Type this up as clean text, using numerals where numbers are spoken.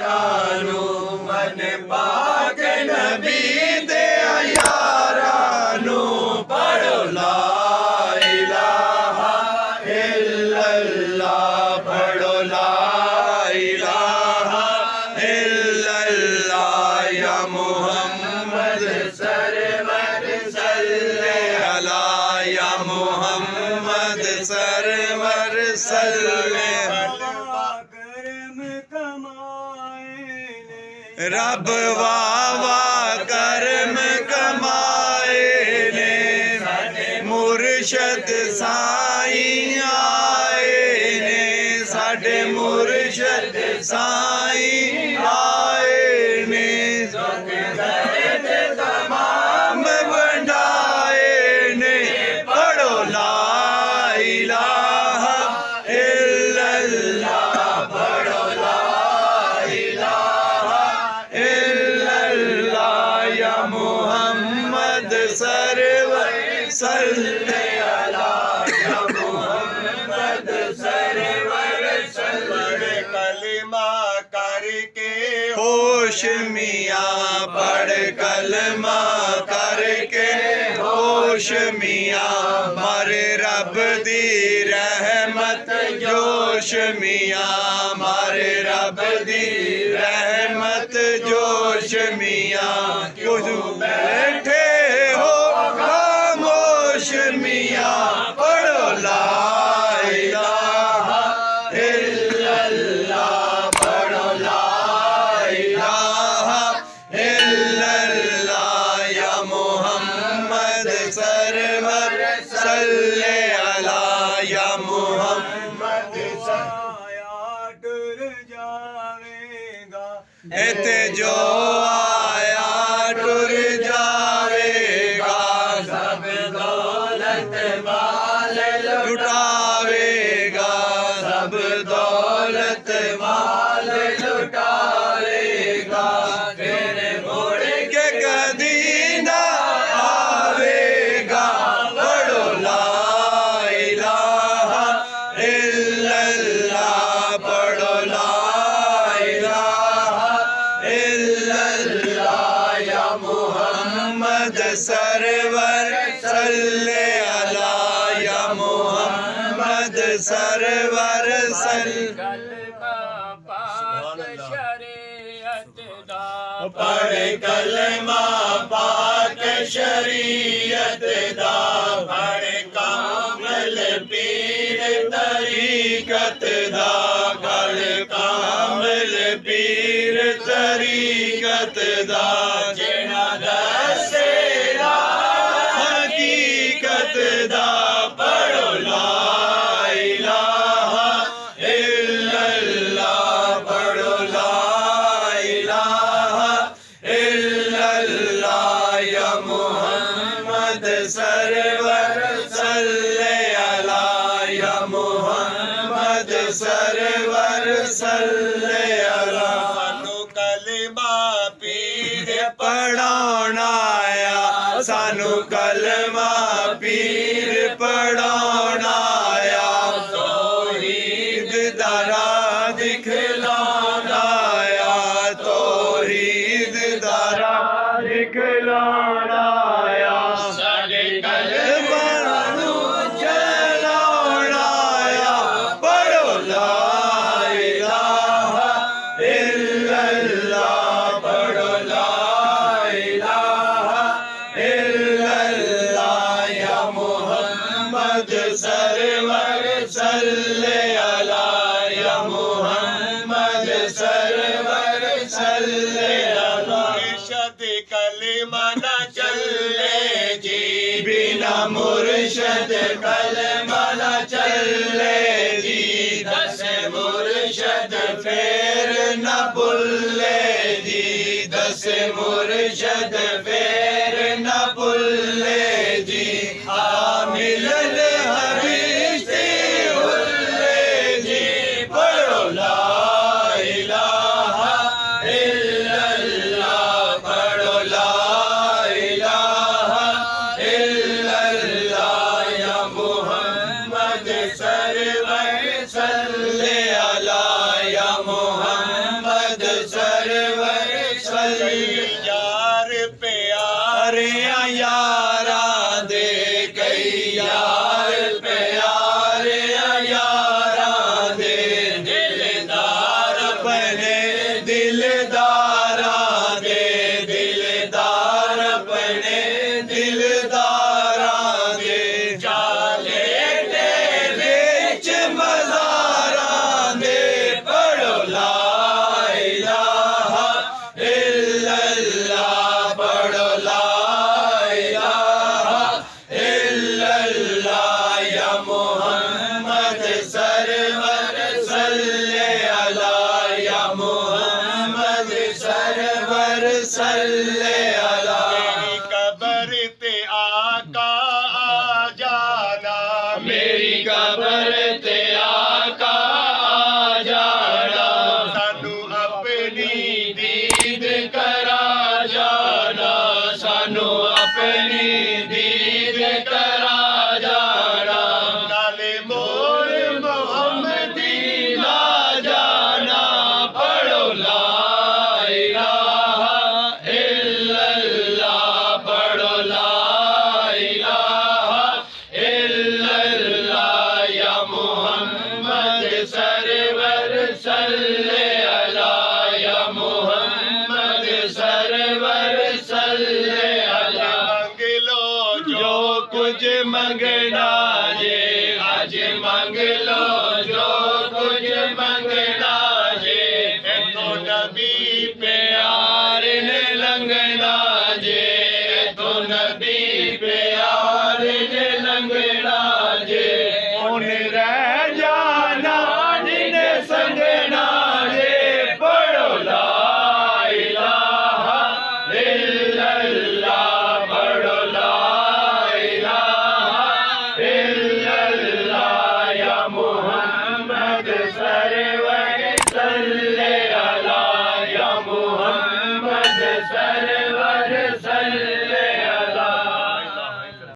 यारानू मन पाक नबी दे यारानू पढ़ो ला इलाहा इल्लल्लाह पढ़ो ला इलाहा इल्लल्लाह या मुहम्मद सरवर सल्ले अला या मुहम्मद सरवर सल्ले रब वावा करम कमाए ने मुर्शद साईं आए ने साडे मुर्शद साईं आए ने तमाम बंडाए ने पढ़ो ला इलाहा इल्लल्लाह पढ़ो ला मुहम्मद सरवर सल्ले अला या मुहम्मद सरवर सल्ले कलमा करके होश मियाँ पढ़ कलमा करके होश मियाँ मारे रब दी रहमत जोश मियाँ मारे रब दी रहमत जोश मियाँ बैठे हो खामोश मियाँ पढ़ो ला इलाहा इल्लल्लाह पढ़ो ला इलाहा इल्लल्लाह या मुहम्मद सरवर सल्ले अला या मुहम्मद डर जावेगा एते जो लुटावेगा सब दौलत माल लुटावेगा फिर मुड़ के कदी ना आवेगा पढ़ो ला इलाहा इल्लल्लाह पढ़ो ला इलाहा इल्लल्लाह या मुहम्मद सरवर सल्ले सरवर पढ़ कलमा पाक शरीयत दा पढ़ कामिल पीर तरीकत दा गल कामिल पीर तरीकत दा जेना दसे हकीकत दा पढ़ो ला सरवर सल्ले अला या मुहम्मद सरवर सल्ले अला सानू कलमा पीर पढ़ाउणा आया सानू कलमा पीर पढ़ाउणा आया तौहीद दा राह दिखलाउणा आया तौहीद दा राह दिखलाउणा सरवर सल्ले अला या मुहम्मद सरवर सल्ले अला मुर्शद कलमा न चले जी बिना मुर्शद कलमा न चले जी दस मुर्शद फेर न भुले जी दस मुर्शद फेर न भुले जी मिलन सरवर सल्ले अला या मुहम्मद यारा दे कई यार प्यारे यारा दे दिलदार अपने दिलदारा दे दिलदार अपने दिलदारा दे जाले तेरे च मज़ारा दे पढ़ो ला इलाहा इल्लल्लाह पढ़ो ला इलाहा इल्लल्लाह या मोहम्मद सरवर सल्ले अला या मोहम्मद सरवर सल्ले अला कबर ते आका आ जाना मेरी कबर ते आका आ जाना सानू अपनी दीद करा जाना सानू अपनी दीद करा जाना नाले मोर मोहम्मदी ला जाना पढ़ो ला इलाहा इल्लल्लाह पढ़ो ला इलाहा इल्लल्लाह या मोहम्मद सरवर सल्ले अला या मोहम्मद सरवर सल्ले अला मांग लो जो कुछ मंगना जे आज मांग लो जो कुछ मंगना जे तो नबी प्यार ने लंगना जे तो नबी प्यार ने लंगना जे उन रह जाना जिने संगना जे पढ़ो ला इलाहा इल्लल्लाह पढ़ो ला इलाहा इल्लल्लाह या मोहम्मद सरवर सल्ले अला या मोहम्मद सर